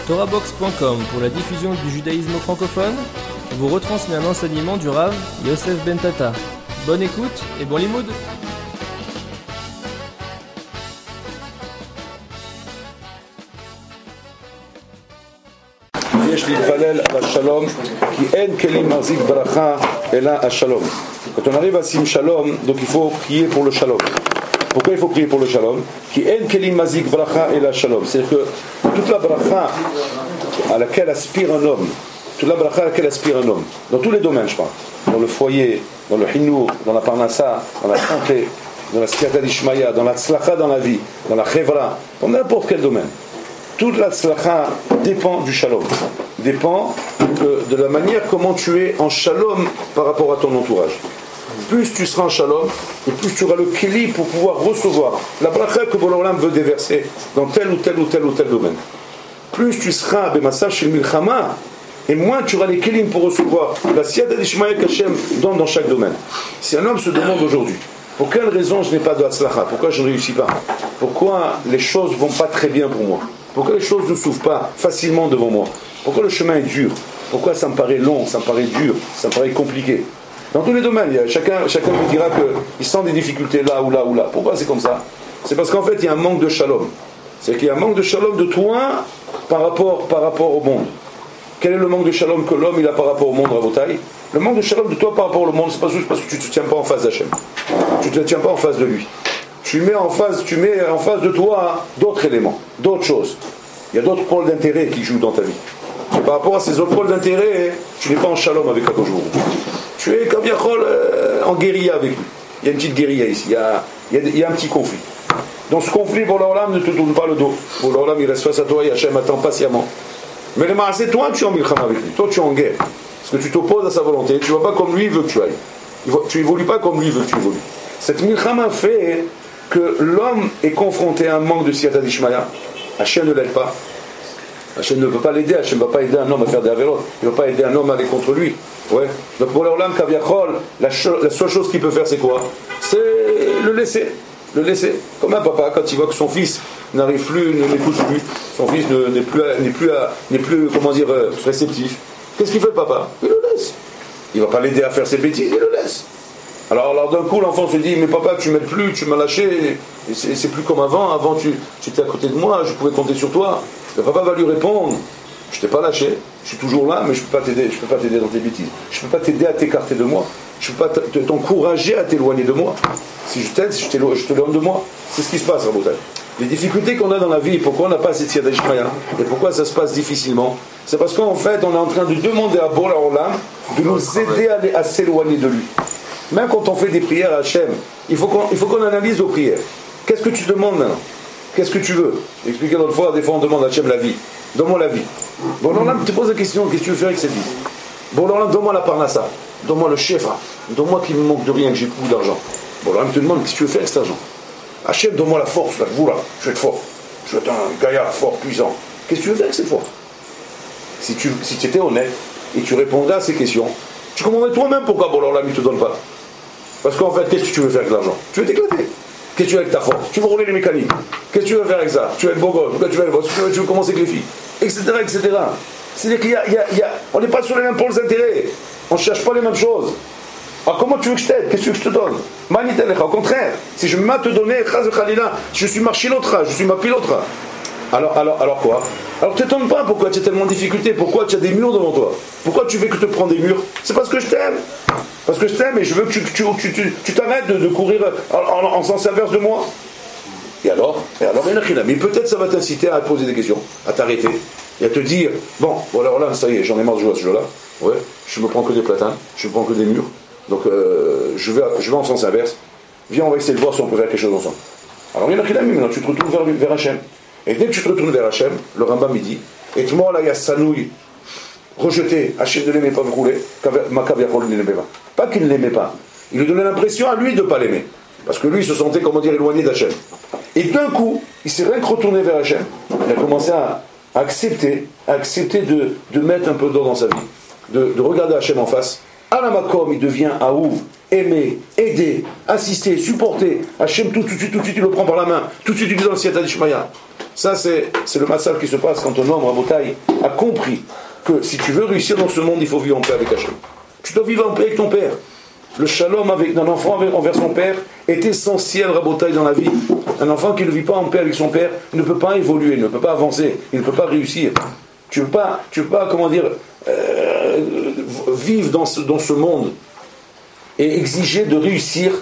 TorahBox.com pour la diffusion du judaïsme francophone vous retransmet un enseignement du Rav Yosef Ben Tata. Bonne écoute et bon limoud. יש להתפלל על השלום, כי אין כלים מחזיק ברכה אלא השלום. Quand on arrive à Sim Shalom, donc il faut prier pour le shalom. Pourquoi il faut prier pour le shalom? Qui en kelim mazik bracha et la shalom. C'est-à-dire que toute la bracha à laquelle aspire un homme, dans tous les domaines, je parle, dans le foyer, dans le hinour, dans la parnassa, dans la santé, dans la siyata d'ishmaya, dans la tzlacha dans la vie, dans la chevra, dans n'importe quel domaine. Toute la tzlacha dépend du shalom, dépend de la manière comment tu es en shalom par rapport à ton entourage. Plus tu seras en shalom, et plus tu auras le keli pour pouvoir recevoir la bracha que Boré Olam veut déverser dans tel ou tel domaine. Plus tu seras b'massav shel milchama, et moins tu auras les kelim pour recevoir la siyata d'ishmael qu'Hashem donne dans chaque domaine. Si un homme se demande aujourd'hui, pour quelle raison je n'ai pas de hatzlacha, pourquoi je ne réussis pas, pourquoi les choses ne vont pas très bien pour moi, pourquoi les choses ne s'ouvrent pas facilement devant moi, pourquoi le chemin est dur, pourquoi ça me paraît long, ça me paraît dur, ça me paraît compliqué. Dans tous les domaines, chacun me dira qu'il sent des difficultés là ou là ou là. Pourquoi c'est comme ça? C'est parce qu'en fait il y a un manque de shalom. C'est qu'il y a un manque de shalom de toi par rapport au monde. Quel est le manque de shalom que l'homme il a par rapport au monde, Rabotai? Le manque de shalom de toi par rapport au monde, c'est pas juste parce que tu ne te tiens pas en face d'Hachem. Tu ne te tiens pas en face de lui. Tu mets en face de toi d'autres éléments, d'autres choses. Il y a d'autres pôles d'intérêt qui jouent dans ta vie. Et par rapport à ces autres pôles d'intérêt, tu n'es pas en shalom avec Kadosh Baruch Hu. Tu es comme Yachol en guérilla avec lui. Il y a une petite guérilla ici, il y a un petit conflit. Dans ce conflit, Boré Olam ne te tourne pas le dos. Boré Olam il reste face à toi et Hachem attend patiemment. Mais le maasé, toi tu es en milchama avec lui, toi tu es en guerre. Parce que tu t'opposes à sa volonté, tu ne vas pas comme lui veut que tu ailles. Tu évolues pas comme lui veut que tu évolues. Cette milchama fait que l'homme est confronté à un manque de siyata d'ishmaya. Hachem ne l'aide pas. Hachem ne peut pas l'aider, Hachem ne va pas aider un homme à faire des avérotes. Il ne va pas aider un homme à aller contre lui. Ouais. Donc pour l'Olam Kaviachol, la seule chose qu'il peut faire c'est quoi? C'est le laisser. Le laisser. Comme un papa, quand il voit que son fils n'arrive plus, ne l'écoute plus, son fils n'est plus comment dire, réceptif. Qu'est-ce qu'il fait le papa? Il le laisse. Il ne va pas l'aider à faire ses bêtises, il le laisse. Alors d'un coup l'enfant se dit, mais papa tu m'aides plus, tu m'as lâché, c'est plus comme avant tu étais à côté de moi, je pouvais compter sur toi. Le papa va lui répondre, je t'ai pas lâché, je suis toujours là, mais je peux pas t'aider dans tes bêtises. Je peux pas t'aider à t'écarter de moi. Je peux pas t'encourager à t'éloigner de moi. Si je t'aide, je t'éloigne de moi. C'est ce qui se passe, Rabotai. Les difficultés qu'on a dans la vie, pourquoi on n'a pas assez de siyata d'ishmaya, et pourquoi ça se passe difficilement, c'est parce qu'en fait, on est en train de demander à Boré Olam de nous aider à s'éloigner de lui. Même quand on fait des prières à Hachem, il faut qu'on analyse nos prières. Qu'est-ce que tu demandes maintenant? Qu'est-ce que tu veux? Expliquer l'autre fois, des fois on demande à Hachem la vie. Donne-moi la vie. Boré Olam te pose la question, qu'est-ce que tu veux faire avec cette vie? Boré Olam, donne-moi la parnassa. Donne-moi le shefa. Donne-moi qu'il ne me manque de rien, que j'ai beaucoup d'argent. Boré Olam te demande, qu'est-ce que tu veux faire avec cet argent? Hachem, donne-moi la force, la voula. Je vais être fort. Je vais être un gaillard fort, puissant. Qu'est-ce que tu veux faire avec cette force? Si tu étais honnête et tu répondrais à ces questions, tu comprendrais toi-même pourquoi Boré Olam ne te donne pas. Parce qu'en fait, qu'est-ce que tu veux faire avec l'argent? Tu veux t'éclater. Qu'est-ce que tu veux avec ta force? Tu veux rouler les mécaniques. Qu'est-ce que tu veux faire avec ça? Tu veux être beau gosse. Pourquoi tu veux être beau? Tu veux commencer avec les filles. Etc. C'est-à-dire qu'on n'est pas sur les mêmes pôles d'intérêt. On ne cherche pas les mêmes choses. Alors comment tu veux que je t'aide? Qu'est-ce que tu veux que je te donne? Au contraire, si je m'as te donné, je suis marché l'autre, je suis ma pilote. Alors quoi? Alors ne t'étonne pas pourquoi tu as tellement de difficultés, pourquoi tu as des murs devant toi. Pourquoi tu fais que te prends des murs? C'est parce que je t'aime. Parce que je t'aime et je veux que tu t'arrêtes de courir en sens inverse de moi. Et alors, mais peut-être ça va t'inciter à te poser des questions, à t'arrêter et à te dire, bon alors là, ça y est, j'en ai marre de jouer à ce jeu-là. Ouais, je me prends que des platanes, je me prends que des murs. Donc je vais en sens inverse. Viens, on va essayer de voir si on peut faire quelque chose ensemble. Alors maintenant tu te retournes vers Hachem. Et dès que tu te retournes vers Hachem, le Rambam il dit, et tout le monde là, il y a Sanoui, rejeté, Hachem ne l'aimait pas rouler, pas qu'il ne l'aimait pas. Il lui donnait l'impression à lui de ne pas l'aimer. Parce que lui, il se sentait, comment dire, éloigné d'Hachem. Et d'un coup, il s'est rien que retourné vers Hachem. Il a commencé à accepter de mettre un peu d'eau dans sa vie. De regarder Hachem en face. À la Makom, il devient Aouv. aimer, aider, assister, supporter. Hachem, tout de suite, il le prend par la main. Tout de suite, il dit dans le Siyata d'Ishmaïa. Ça, c'est le massal qui se passe quand un homme, Rabotai, a compris que si tu veux réussir dans ce monde, il faut vivre en paix avec Hachem. Tu dois vivre en paix avec ton père. Le shalom d'un enfant envers son père est essentiel, Rabotai, dans la vie. Un enfant qui ne vit pas en paix avec son père ne peut pas évoluer, ne peut pas avancer, il ne peut pas réussir. Tu ne peux pas, comment dire, vivre dans ce monde et exiger de réussir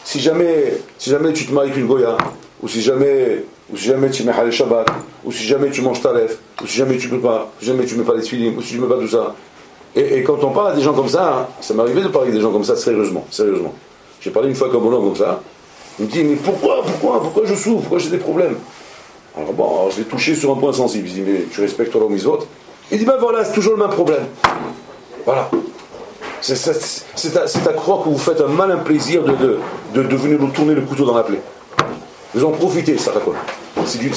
si jamais tu te maries avec une goya, ou si jamais tu mets Halal Shabbat, ou si jamais tu manges taref, ou si jamais tu peux pas, si jamais tu mets pas les tefillim, ou si tu mets pas tout ça. Et quand on parle à des gens comme ça, hein, ça m'est arrivé de parler avec des gens comme ça sérieusement. J'ai parlé une fois avec un bonhomme comme ça, il me dit mais pourquoi je souffre, pourquoi j'ai des problèmes? Alors bon, je l'ai touché sur un point sensible, je dis mais tu respectes Torah ou Mitzvot? Il dit ben voilà, c'est toujours le même problème. Voilà. C'est à croire que vous faites un malin plaisir de venir nous tourner le couteau dans la plaie. Vous en profitez, ça raconte. C'est du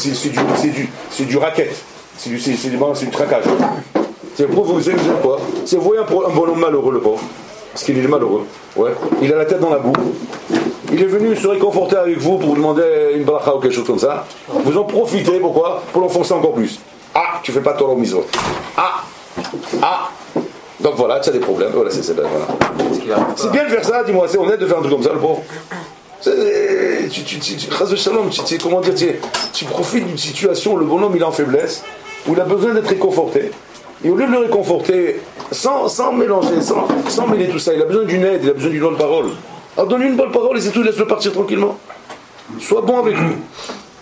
racket. C'est du traquage. C'est pour vous savez quoi? C'est vous voyez un bonhomme malheureux, le pauvre. Parce qu'il est malheureux. Ouais. Il a la tête dans la boue. Il est venu se réconforter avec vous pour vous demander une bracha ou quelque chose comme ça. Vous en profitez, pourquoi? Pour l'enfoncer encore plus. Ah, tu fais pas Torah ou Mitzvot. Ah. Donc voilà, tu as des problèmes. Voilà, c'est bien de faire ça, dis-moi, c'est honnête de faire un truc comme ça, le pauvre. Tu profites d'une situation où le bonhomme il est en faiblesse, où il a besoin d'être réconforté. Et au lieu de le réconforter, sans mélanger, sans mêler tout ça, il a besoin d'une aide, il a besoin d'une bonne parole. Alors donne-lui une bonne parole et c'est tout, laisse-le partir tranquillement. Sois bon avec lui.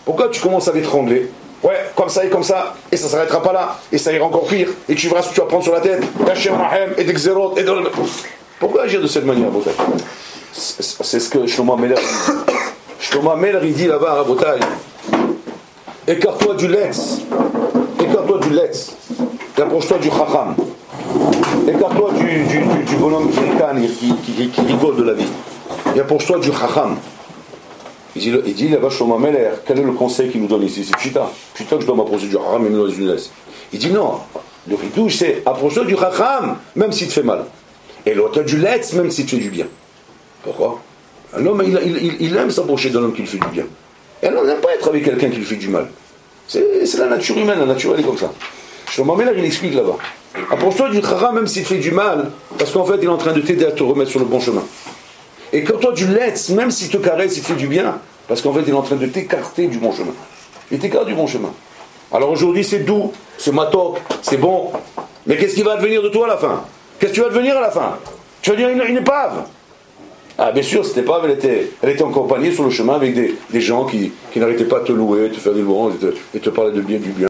Pourquoi tu commences à l'étrangler? Ouais, comme ça, et ça s'arrêtera pas là, et ça ira encore pire, et tu verras ce que tu vas prendre sur la tête, et des xérotes, et pourquoi agir de cette manière, Rabotai? C'est ce que Shlomo Ameler dit. Shlomo Ameler, il dit là-bas, Rabotai, écarte-toi du letz, et approche-toi du chacham, écarte-toi du bonhomme qui rigole de la vie, et approche-toi du chacham. Il dit là-bas, Shlomo Ameler, quel est le conseil qu'il nous donne ici? C'est Pshita que je dois m'approcher du Chacham et non du Nes. Il dit non, le ridouche c'est approche-toi du Chacham, même s'il te fait mal. Et l'autre du Letz, même s'il te fait du bien. Pourquoi? Un homme, il aime s'approcher d'un homme qui lui fait du bien. Et un homme n'aime pas être avec quelqu'un qui lui fait du mal. C'est la nature humaine, la nature elle est comme ça. Shlomo Ameler, il explique là-bas. Approche-toi du Chacham, même s'il te fait du mal, parce qu'en fait, il est en train de t'aider à te remettre sur le bon chemin. Et quand toi tu l'aides, même s'il te caresse, il te fait du bien, parce qu'en fait il est en train de t'écarter du bon chemin. Il t'écarte du bon chemin. Alors aujourd'hui c'est doux, c'est matok, c'est bon, mais qu'est-ce qui va advenir de toi à la fin? Qu'est-ce que tu vas devenir à la fin? Tu vas devenir une épave. Ah bien sûr, cette épave elle était accompagnée sur le chemin avec des gens qui n'arrêtaient pas de te louer, de te faire des louanges et te parler du bien.